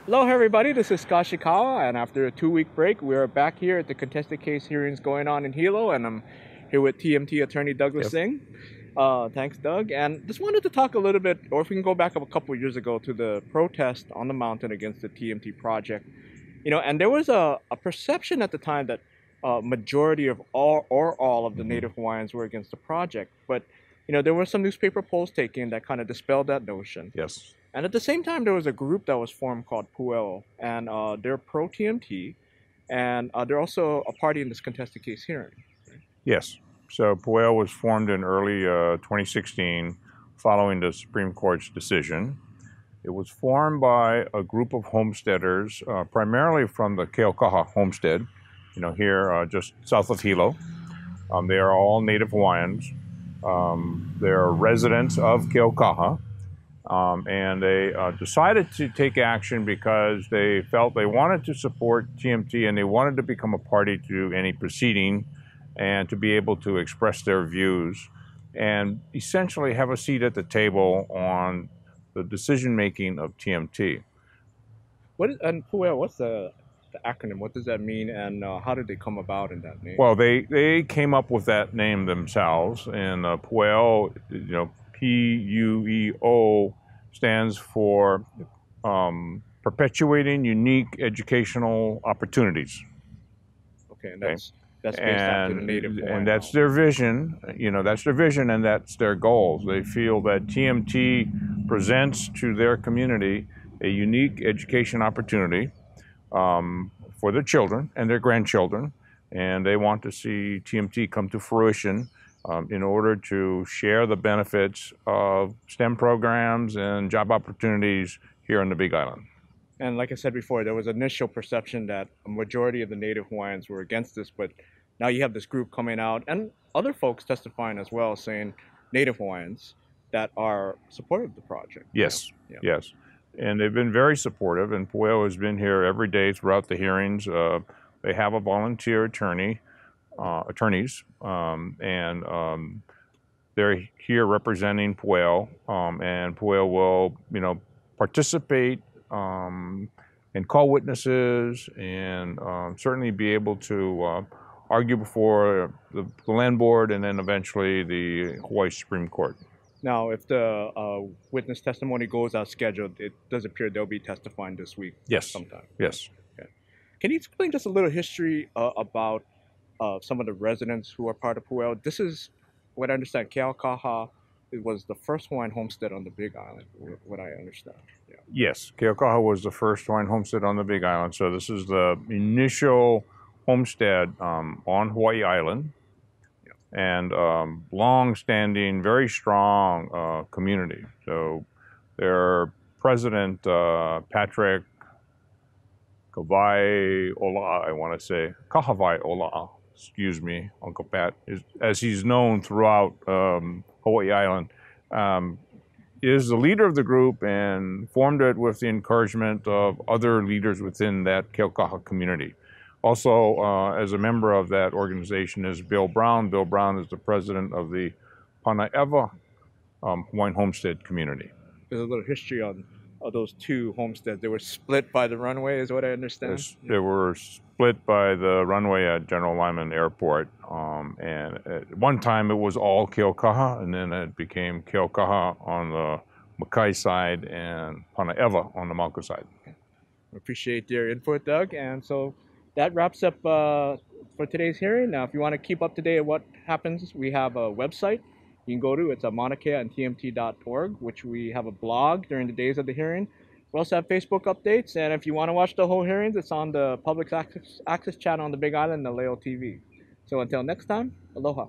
Hello everybody, this is Kashikawa, and after a 2-week break, we are back here at the contested case hearings going on in Hilo, and I'm here with TMT attorney Douglas Yes. Singh. Thanks, Doug. And just wanted to talk a little bit, or if we can go back up a couple of years ago to the protest on the mountain against the TMT project. And there was a perception at the time that majority of all of the Mhm. Native Hawaiians were against the project, but there were some newspaper polls taken that kind of dispelled that notion. Yes. And at the same time, there was a group that was formed called Pueo, and they're pro TMT, and they're also a party in this contested case hearing. Yes. So Pueo was formed in early 2016 following the Supreme Court's decision. It was formed by a group of homesteaders, primarily from the Keaukaha homestead, here just south of Hilo. They are all Native Hawaiians. They're residents of Keaukaha. And they decided to take action because they felt they wanted to support TMT and they wanted to become a party to any proceeding and to be able to express their views and essentially have a seat at the table on the decision making of TMT. And Pueo, what's the acronym? What does that mean, and how did they come about in that name? Well, they came up with that name themselves, and Pueo, Pueo stands for perpetuating unique educational opportunities. Okay, and that's based after the Native Hawaiian. And that's their vision. That's their vision, and that's their goals. They feel that TMT presents to their community a unique education opportunity for their children and their grandchildren, and they want to see TMT come to fruition in order to share the benefits of STEM programs and job opportunities here on the Big Island. And like I said before, there was initial perception that a majority of the Native Hawaiians were against this, but now you have this group coming out and other folks testifying as well, saying Native Hawaiians that are supportive of the project. Yes, Yeah. yes. And they've been very supportive, and Pueo has been here every day throughout the hearings. They have a volunteer attorneys, and they're here representing Pueo, and Pueo will, participate and call witnesses, and certainly be able to argue before the land board, and then eventually the Hawaii Supreme Court. Now, if the witness testimony goes as scheduled, it does appear they'll be testifying this week. Yes. Sometime. Yes. Okay. Can you explain just a little history about some of the residents who are part of Pueo? This is what I understand. Keaukaha, it was the first Hawaiian homestead on the Big Island, what I understand. Yeah. Yes, Keaukaha was the first Hawaiian homestead on the Big Island. So this is the initial homestead on Hawaii Island, and long-standing, very strong community. So their president, Patrick Kawai Ola, I want to say, Kahawai Ola, excuse me, Uncle Pat, as he's known throughout Hawaii Island, is the leader of the group and formed it with the encouragement of other leaders within that Keaukaha community. Also, as a member of that organization is Bill Brown. Bill Brown is the president of the Panaewa Hawaiian Homestead community. There's a little history on those two homesteads. They were split by the runway, is what I understand. They were split by the runway at General Lyman Airport. And at one time it was all Keaukaha, and then it became Keaukaha on the Makai side and Panaewa on the Mauka side. Appreciate your input, Doug. And so that wraps up for today's hearing. Now, if you want to keep up to date on what happens, we have a website you can go to. It's maunakea.tmt.org, which we have a blog during the days of the hearing. We also have Facebook updates, and if you want to watch the whole hearings, it's on the public access channel on the Big Island, the Leo TV. So until next time, aloha.